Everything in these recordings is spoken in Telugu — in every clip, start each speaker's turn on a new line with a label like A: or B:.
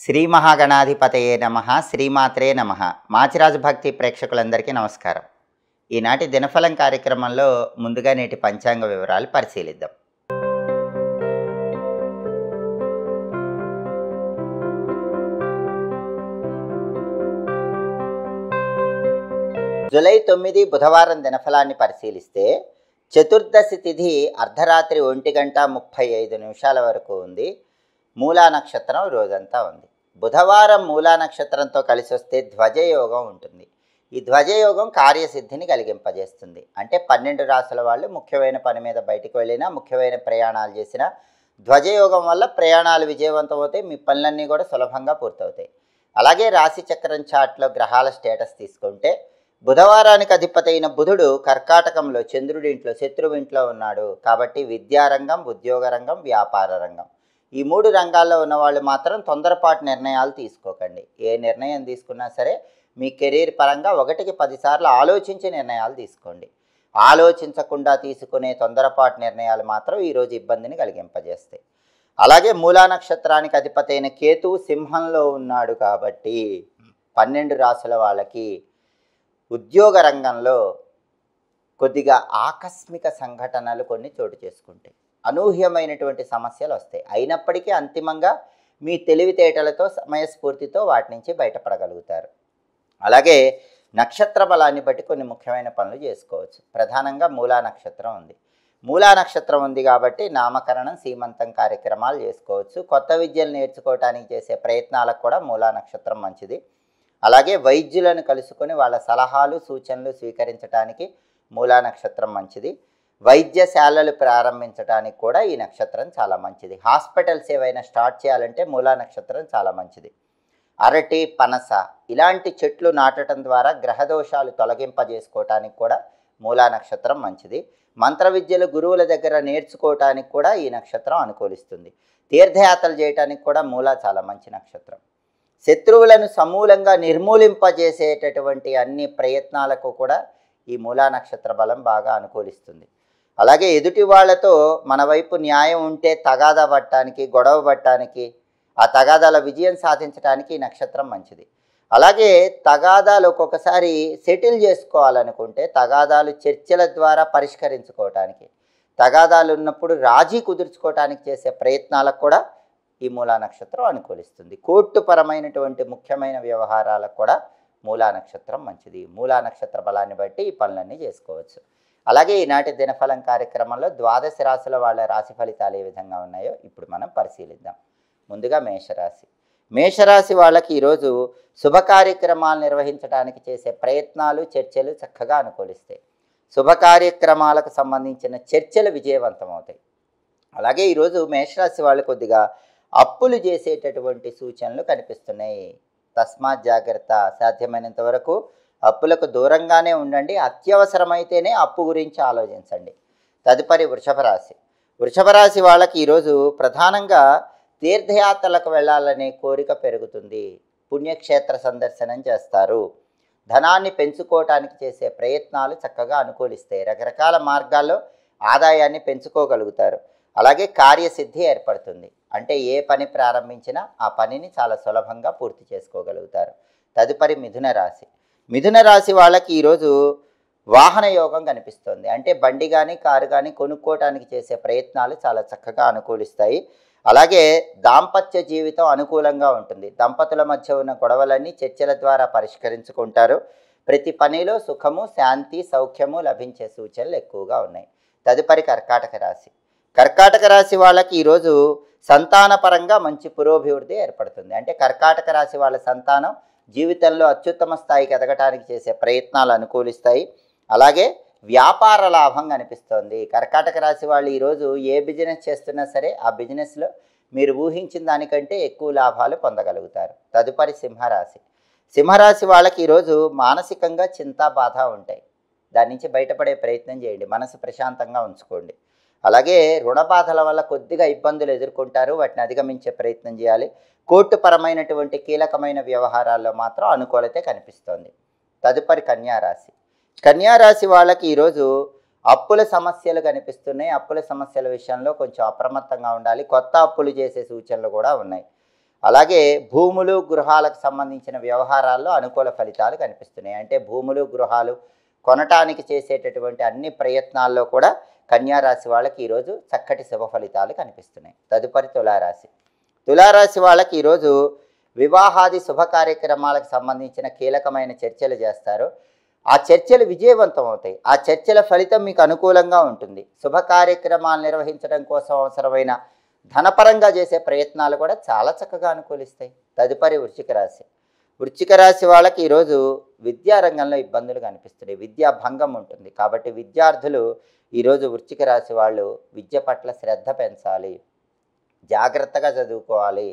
A: శ్రీ మహాగణాధిపతయే నమః. శ్రీమాత్రే నమః. మాచిరాజు భక్తి ప్రేక్షకులందరికీ నమస్కారం. ఈనాటి దినఫలం కార్యక్రమంలో ముందుగా నేటి పంచాంగ వివరాలు పరిశీలిద్దాం. జూలై 9 బుధవారం దినఫలాన్ని పరిశీలిస్తే చతుర్దశి తిథి అర్ధరాత్రి 1:35 వరకు ఉంది. మూలా నక్షత్రం రోజంతా ఉంది. బుధవారం మూలా నక్షత్రంతో కలిసి వస్తే ధ్వజయోగం ఉంటుంది. ఈ ధ్వజయోగం కార్యసిద్ధిని కలిగింపజేస్తుంది. అంటే 12 రాసుల వాళ్ళు ముఖ్యమైన పని మీద బయటకు వెళ్ళినా, ముఖ్యమైన ప్రయాణాలు చేసినా ధ్వజయోగం వల్ల ప్రయాణాలు విజయవంతం అవుతాయి. మీ పనులన్నీ కూడా సులభంగా పూర్తవుతాయి. అలాగే రాశి చక్రం చార్ట్లో గ్రహాల స్టేటస్ తీసుకుంటే బుధవారానికి అధిపతి అయిన బుధుడు కర్కాటకంలో చంద్రుడి ఇంట్లో శత్రువు ఇంట్లో ఉన్నాడు. కాబట్టి విద్యారంగం, ఉద్యోగ రంగం, వ్యాపార రంగం ఈ 3 రంగాల్లో ఉన్నవాళ్ళు మాత్రం తొందరపాటు నిర్ణయాలు తీసుకోకండి. ఏ నిర్ణయం తీసుకున్నా సరే మీ కెరీర్ పరంగా 1కి 10 సార్లు ఆలోచించి నిర్ణయాలు తీసుకోండి. ఆలోచించకుండా తీసుకునే తొందరపాటు నిర్ణయాలు మాత్రం ఈరోజు ఇబ్బందిని కలిగింపజేస్తాయి. అలాగే మూలా నక్షత్రానికి అధిపతి అయిన కేతువు సింహంలో ఉన్నాడు. కాబట్టి 12 రాసుల వాళ్ళకి ఉద్యోగ రంగంలో కొద్దిగా ఆకస్మిక సంఘటనలు కొన్ని చోటు చేసుకుంటాయి. అనూహ్యమైనటువంటి సమస్యలు వస్తాయి. అయినప్పటికీ అంతిమంగా మీ తెలివితేటలతో, సమయస్ఫూర్తితో వాటి నుంచి బయటపడగలుగుతారు. అలాగే నక్షత్ర బలాన్ని బట్టి కొన్ని ముఖ్యమైన పనులు చేసుకోవచ్చు. ప్రధానంగా మూలా నక్షత్రం ఉంది. మూలా నక్షత్రం ఉంది కాబట్టి నామకరణం, సీమంతం కార్యక్రమాలు చేసుకోవచ్చు. కొత్త విద్యలు నేర్చుకోవటానికి చేసే ప్రయత్నాలకు కూడా మూలా నక్షత్రం మంచిది. అలాగే వైద్యులను కలుసుకొని వాళ్ళ సలహాలు, సూచనలు స్వీకరించడానికి మూలా నక్షత్రం మంచిది. వైద్యశాలలు ప్రారంభించడానికి కూడా ఈ నక్షత్రం చాలా మంచిది. హాస్పిటల్స్ ఏవైనా స్టార్ట్ చేయాలంటే మూలా నక్షత్రం చాలా మంచిది. అరటి, పనస ఇలాంటి చెట్లు నాటడం ద్వారా గ్రహదోషాలు తొలగింపజేసుకోవటానికి కూడా మూలా నక్షత్రం మంచిది. మంత్ర విద్యలు గురువుల దగ్గర నేర్చుకోవటానికి కూడా ఈ నక్షత్రం అనుకూలిస్తుంది. తీర్థయాత్రలు చేయడానికి కూడా మూలా చాలా మంచి నక్షత్రం. శత్రువులను సమూలంగా నిర్మూలింపజేసేటటువంటి అన్ని ప్రయత్నాలకు కూడా ఈ మూలా నక్షత్ర బలం బాగా అనుకూలిస్తుంది. అలాగే ఎదుటి వాళ్లతో మన వైపు న్యాయం ఉంటే తగాదా పట్టడానికి, గొడవ పట్టడానికి, ఆ తగాదాల విజయం సాధించడానికి ఈ నక్షత్రం మంచిది. అలాగే తగాదాలు ఒక్కొక్కసారి సెటిల్ చేసుకోవాలనుకుంటే తగాదాలు చర్చల ద్వారా పరిష్కరించుకోవటానికి, తగాదాలు ఉన్నప్పుడు రాజీ కుదుర్చుకోవటానికి చేసే ప్రయత్నాలకు కూడా ఈ మూలా నక్షత్రం అనుకూలిస్తుంది. కోర్టుపరమైనటువంటి ముఖ్యమైన వ్యవహారాలకు కూడా మూలా నక్షత్రం మంచిది. మూలా నక్షత్ర బలాన్ని బట్టి ఈ పనులన్నీ చేసుకోవచ్చు. అలాగే ఈనాటి దినఫలం కార్యక్రమంలో 12 రాశుల వాళ్ళ రాశి ఫలితాలు ఏ విధంగా ఉన్నాయో ఇప్పుడు మనం పరిశీలిద్దాం. ముందుగా మేషరాశి. మేషరాశి వాళ్ళకి ఈరోజు శుభ కార్యక్రమాలు నిర్వహించడానికి చేసే ప్రయత్నాలు, చర్చలు చక్కగా అనుకూలిస్తాయి. శుభ కార్యక్రమాలకు సంబంధించిన చర్చలు విజయవంతం అవుతాయి. అలాగే ఈరోజు మేషరాశి వాళ్ళు కొద్దిగా అప్పులు చేసేటటువంటి సూచనలు కనిపిస్తున్నాయి. తస్మాత్ జాగ్రత్త. సాధ్యమైనంత వరకు అప్పులకు దూరంగానే ఉండండి. అత్యవసరమైతేనే అప్పు గురించి ఆలోచించండి. తదుపరి వృషభ రాశి. వృషభ రాశి వాళ్ళకి ఈరోజు ప్రధానంగా తీర్థయాత్రలకు వెళ్ళాలనే కోరిక పెరుగుతుంది. పుణ్యక్షేత్ర సందర్శనం చేస్తారు. ధనాన్ని పెంచుకోవటానికి చేసే ప్రయత్నాలు చక్కగా అనుకూలిస్తాయి. రకరకాల మార్గాల్లో ఆదాయాన్ని పెంచుకోగలుగుతారు. అలాగే కార్యసిద్ధి ఏర్పడుతుంది. అంటే ఏ పని ప్రారంభించినా ఆ పనిని చాలా సులభంగా పూర్తి చేసుకోగలుగుతారు. తదుపరి మిథున రాశి. మిథున రాశి వాళ్ళకి ఈరోజు వాహన యోగం కనిపిస్తుంది. అంటే బండి కానీ, కారు కానీ కొనుక్కోవటానికి చేసే ప్రయత్నాలు చాలా చక్కగా అనుకూలిస్తాయి. అలాగే దాంపత్య జీవితం అనుకూలంగా ఉంటుంది. దంపతుల మధ్య ఉన్న గొడవలన్నీ చర్చల ద్వారా పరిష్కరించుకుంటారు. ప్రతి పనిలో సుఖము, శాంతి, సౌఖ్యము లభించే సూచనలు ఎక్కువగా ఉన్నాయి. తదుపరి కర్కాటక రాశి. కర్కాటక రాశి వాళ్ళకి ఈరోజు సంతానపరంగా మంచి పురోభివృద్ధి ఏర్పడుతుంది. అంటే కర్కాటక రాశి వాళ్ళ సంతానం జీవితంలో అత్యుత్తమ స్థాయికి ఎదగటానికి చేసే ప్రయత్నాలు అనుకూలిస్తాయి. అలాగే వ్యాపార లాభం కనిపిస్తోంది. కర్కాటక రాశి వాళ్ళు ఈరోజు ఏ బిజినెస్ చేస్తున్నా సరే ఆ బిజినెస్లో మీరు ఊహించిన దానికంటే ఎక్కువ లాభాలు పొందగలుగుతారు. తదుపరి సింహరాశి. సింహరాశి వాళ్ళకి ఈరోజు మానసికంగా చింత, బాధ ఉంటాయి. దాని నుంచి బయటపడే ప్రయత్నం చేయండి. మనసు ప్రశాంతంగా ఉంచుకోండి. అలాగే రుణ బాధల వల్ల కొద్దిగా ఇబ్బందులు ఎదుర్కొంటారు. వాటిని అధిగమించే ప్రయత్నం చేయాలి. కోర్టుపరమైనటువంటి కీలకమైన వ్యవహారాల్లో మాత్రం అనుకూలత కనిపిస్తోంది. తదుపరి కన్యారాశి. కన్యారాశి వాళ్ళకి ఈరోజు అప్పుల సమస్యలు కనిపిస్తున్నాయి. అప్పుల సమస్యల విషయంలో కొంచెం అప్రమత్తంగా ఉండాలి. కొత్త అప్పులు చేసే సూచనలు కూడా ఉన్నాయి. అలాగే భూములు గృహాలకు సంబంధించిన వ్యవహారాల్లో అనుకూల ఫలితాలు కనిపిస్తున్నాయి. అంటే భూములు గృహాలు కొనటానికి చేసేటటువంటి అన్ని ప్రయత్నాల్లో కూడా కన్యారాశి వాళ్ళకి ఈరోజు చక్కటి శుభ ఫలితాలు కనిపిస్తున్నాయి. తదుపరి తులారాశి. తులారాశి వాళ్ళకి ఈరోజు వివాహాది శుభ కార్యక్రమాలకు సంబంధించిన కీలకమైన చర్చలు చేస్తారు. ఆ చర్చలు విజయవంతం అవుతాయి. ఆ చర్చల ఫలితం మీకు అనుకూలంగా ఉంటుంది. శుభ కార్యక్రమాలు నిర్వహించడం కోసం అవసరమైన ధనపరంగా చేసే ప్రయత్నాలు కూడా చాలా చక్కగా అనుకూలిస్తాయి. తదుపరి వృశ్చిక రాశి. వృశ్చిక రాశి వాళ్ళకి ఈరోజు విద్యారంగంలో ఇబ్బందులు కనిపిస్తున్నాయి. విద్యా భంగం ఉంటుంది. కాబట్టి విద్యార్థులు ఈరోజు వృశ్చిక రాశి వాళ్ళు విద్య పట్ల శ్రద్ధ పెంచాలి, జాగ్రత్తగా చదువుకోవాలి.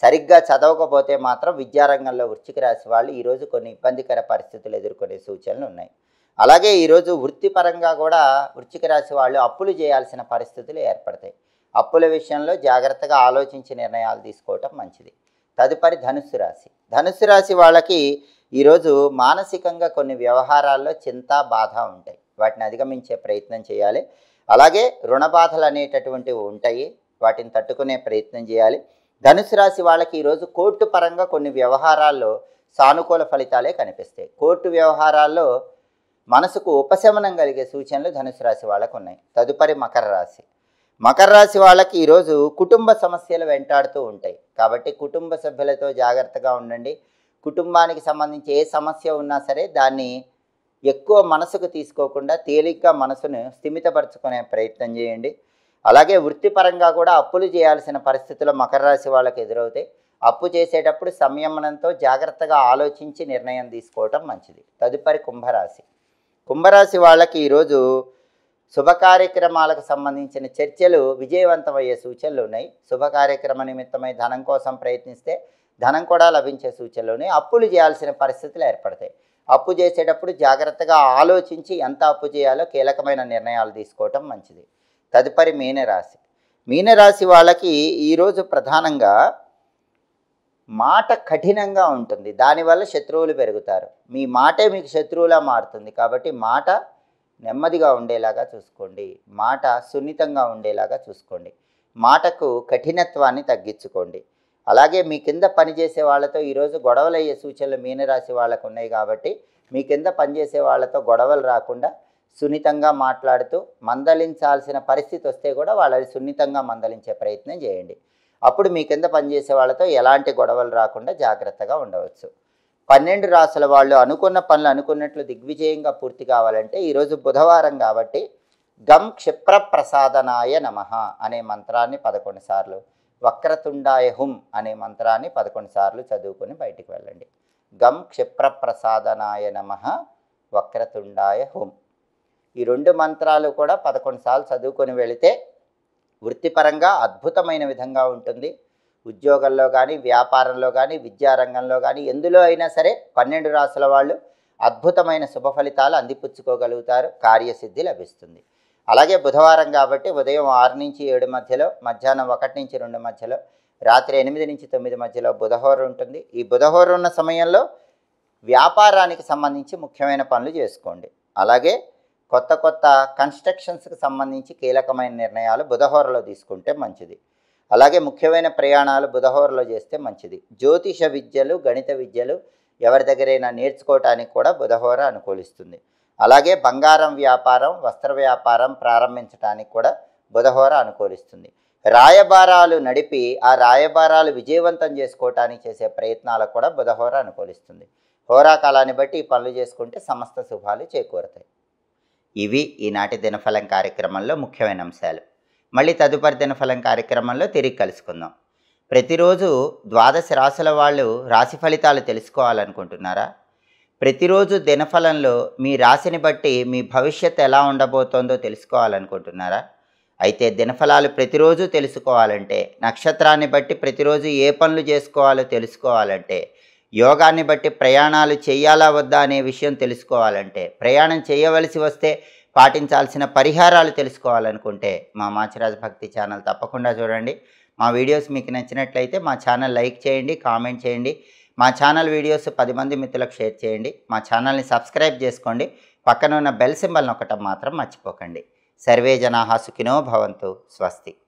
A: సరిగ్గా చదవకపోతే మాత్రం విద్యారంగంలో వృశ్చిక రాశి వాళ్ళు ఈరోజు కొన్ని ఇబ్బందికర పరిస్థితులు ఎదుర్కొనే సూచనలు ఉన్నాయి. అలాగే ఈరోజు వృత్తిపరంగా కూడా వృశ్చిక రాశి వాళ్ళు అప్పులు చేయాల్సిన పరిస్థితులు ఏర్పడతాయి. అప్పుల విషయంలో జాగ్రత్తగా ఆలోచించి నిర్ణయాలు తీసుకోవటం మంచిది. తదుపరి ధనుస్సు రాశి. ధనుస్సు రాశి వాళ్ళకి ఈరోజు మానసికంగా కొన్ని వ్యవహారాల్లో చింత బాధ ఉంటాయి. వాటిని అధిగమించే ప్రయత్నం చేయాలి. అలాగే రుణ బాధలు అనేటటువంటివి ఉంటాయి. వాటిని తట్టుకునే ప్రయత్నం చేయాలి. ధనుసు రాశి వాళ్ళకి ఈరోజు కోర్టు పరంగా కొన్ని వ్యవహారాల్లో సానుకూల ఫలితాలే కనిపిస్తాయి. కోర్టు వ్యవహారాల్లో మనసుకు ఉపశమనం కలిగే సూచనలు ధనుసు రాశి వాళ్ళకు ఉన్నాయి. తదుపరి మకర రాశి. మకర రాశి వాళ్ళకి ఈరోజు కుటుంబ సమస్యలు వెంటాడుతూ ఉంటాయి. కాబట్టి కుటుంబ సభ్యులతో జాగ్రత్తగా ఉండండి. కుటుంబానికి సంబంధించి ఏ సమస్య ఉన్నా సరే దాన్ని ఎక్కువ మనసుకు తీసుకోకుండా తేలిగ్గా మనసును స్థిమితపరచుకునే ప్రయత్నం చేయండి. అలాగే వృత్తిపరంగా కూడా అప్పులు చేయాల్సిన పరిస్థితులు మకర రాశి వాళ్ళకి ఎదురవుతాయి. అప్పు చేసేటప్పుడు సంయమనంతో జాగ్రత్తగా ఆలోచించి నిర్ణయం తీసుకోవటం మంచిది. తదుపరి కుంభరాశి. కుంభరాశి వాళ్ళకి ఈరోజు శుభ కార్యక్రమాలకు సంబంధించిన చర్చలు విజయవంతమయ్యే సూచనలు ఉన్నాయి. శుభ కార్యక్రమ నిమిత్తమై ధనం కోసం ప్రయత్నిస్తే ధనం కూడా లభించే సూచనలు ఉన్నాయి. అప్పులు చేయాల్సిన పరిస్థితులు ఏర్పడతాయి. అప్పు చేసేటప్పుడు జాగ్రత్తగా ఆలోచించి ఎంత అప్పు చేయాలో కీలకమైన నిర్ణయాలు తీసుకోవటం మంచిది. తదుపరి మీనరాశి. మీనరాశి వాళ్ళకి ఈరోజు ప్రధానంగా మాట కఠినంగా ఉంటుంది. దానివల్ల శత్రువులు పెరుగుతారు. మీ మాటే మీకు శత్రువులా మారుతుంది. కాబట్టి మాట నెమ్మదిగా ఉండేలాగా చూసుకోండి. మాట సున్నితంగా ఉండేలాగా చూసుకోండి. మాటకు కఠినత్వాన్ని తగ్గించుకోండి. అలాగే మీ కింద పనిచేసే వాళ్ళతో ఈరోజు గొడవలు అయ్యే సూచనలు మీనరాశి వాళ్ళకు ఉన్నాయి. కాబట్టి మీ కింద పనిచేసే వాళ్ళతో గొడవలు రాకుండా సున్నితంగా మాట్లాడుతూ మందలించాల్సిన పరిస్థితి వస్తే కూడా వాళ్ళని సున్నితంగా మందలించే ప్రయత్నం చేయండి. అప్పుడు మీ కింద పనిచేసే వాళ్ళతో ఎలాంటి గొడవలు రాకుండా జాగ్రత్తగా ఉండవచ్చు. 12 రాసుల వాళ్ళు అనుకున్న పనులు అనుకున్నట్లు దిగ్విజయంగా పూర్తి కావాలంటే ఈరోజు బుధవారం కాబట్టి గం క్షిప్ర ప్రసాదనాయ నమః అనే మంత్రాన్ని 11 సార్లు, వక్రతుండాయ హుం అనే మంత్రాన్ని 11 సార్లు చదువుకొని బయటికి వెళ్ళండి. గం క్షిప్ర ప్రసాదనాయ నమః, వక్రతుండాయ హుం. ఈ 2 మంత్రాలు కూడా 11 సార్లు చదువుకొని వెళితే వృత్తిపరంగా అద్భుతమైన విధంగా ఉంటుంది. ఉద్యోగంలో కానీ, వ్యాపారంలో కానీ, విద్యారంగంలో కానీ ఎందులో అయినా సరే 12 రాసుల వాళ్ళు అద్భుతమైన శుభ ఫలితాలు అందిపుచ్చుకోగలుగుతారు. కార్యసిద్ధి లభిస్తుంది. అలాగే బుధవారం కాబట్టి ఉదయం 6 నుంచి 7 మధ్యలో, మధ్యాహ్నం 1 నుంచి 2 మధ్యలో, రాత్రి 8 నుంచి 9 మధ్యలో బుధహోర ఉంటుంది. ఈ బుధహోర ఉన్న సమయంలో వ్యాపారానికి సంబంధించి ముఖ్యమైన పనులు చేసుకోండి. అలాగే కొత్త కొత్త కన్స్ట్రక్షన్స్కి సంబంధించి కీలకమైన నిర్ణయాలు బుధహోరలో తీసుకుంటే మంచిది. అలాగే ముఖ్యమైన ప్రయాణాలు బుధహోరలో చేస్తే మంచిది. జ్యోతిష విద్యలు, గణిత విద్యలు ఎవరి దగ్గరైనా నేర్చుకోవటానికి కూడా బుధహోర అనుకూలిస్తుంది. అలాగే బంగారం వ్యాపారం, వస్త్ర వ్యాపారం ప్రారంభించడానికి కూడా బుధహోర అనుకూలిస్తుంది. రాయబారాలు నడిపి ఆ రాయబారాలు విజయవంతం చేసుకోవటానికి చేసే ప్రయత్నాలకు కూడా బుధహోర అనుకూలిస్తుంది. హోరాకాలాన్ని బట్టి ఈ పనులు చేసుకుంటే సమస్త శుభాలు చేకూరుతాయి. ఇవి ఈనాటి దినఫలం కార్యక్రమంలో ముఖ్యమైన అంశాలు. మళ్ళీ తదుపరి దినఫలం కార్యక్రమంలో తిరిగి కలుసుకుందాం. ప్రతిరోజు 12 రాశుల వాళ్ళు రాశి ఫలితాలు తెలుసుకోవాలనుకుంటున్నారా? ప్రతిరోజు దినఫలంలో మీ రాశిని బట్టి మీ భవిష్యత్తు ఎలా ఉండబోతోందో తెలుసుకోవాలనుకుంటున్నారా? అయితే దినఫలాలు ప్రతిరోజు తెలుసుకోవాలంటే, నక్షత్రాన్ని బట్టి ప్రతిరోజు ఏ పనులు చేసుకోవాలో తెలుసుకోవాలంటే, యోగాన్ని బట్టి ప్రయాణాలు చేయాలా వద్దా అనే విషయం తెలుసుకోవాలంటే, ప్రయాణం చేయవలసి వస్తే పాటించాల్సిన పరిహారాలు తెలుసుకోవాలనుకుంటే మా మాచిరాజు భక్తి ఛానల్ తప్పకుండా చూడండి. మా వీడియోస్ మీకు నచ్చినట్లయితే మా ఛానల్ లైక్ చేయండి, కామెంట్ చేయండి. మా ఛానల్ వీడియోస్ 10 మంది మిత్రులకు షేర్ చేయండి. మా ఛానల్ని సబ్స్క్రైబ్ చేసుకోండి. పక్కన ఉన్న బెల్ సింబల్ నొక్కటం మాత్రం మర్చిపోకండి. సర్వే జనాః సుఖినో భవంతు. స్వస్తి.